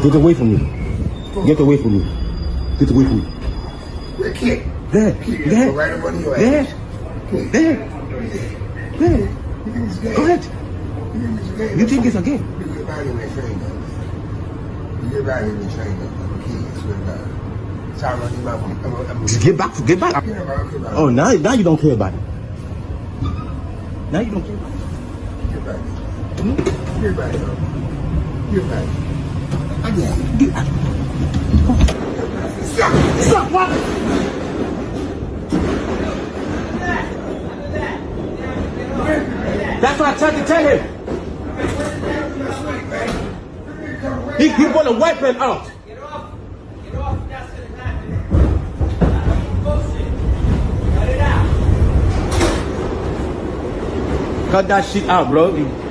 Get away from me. Get away from me. Get away from me. Where kid? There. There. Right up under your There. ass. There. There. Go ahead. You think it's a game? You get back in the train though. You get back in the train though. I'm a kid, I swear to God. Sorry, I'm Just get back. Get back. Oh, now you don't care about it. Now you don't care about it. Get back. Get back, though. Get back. Get back. Stop! What? That's what I tried to tell him. He pulled a weapon out. Get off. Get off. That's gonna happen. Cut it out. Cut that shit out, bro.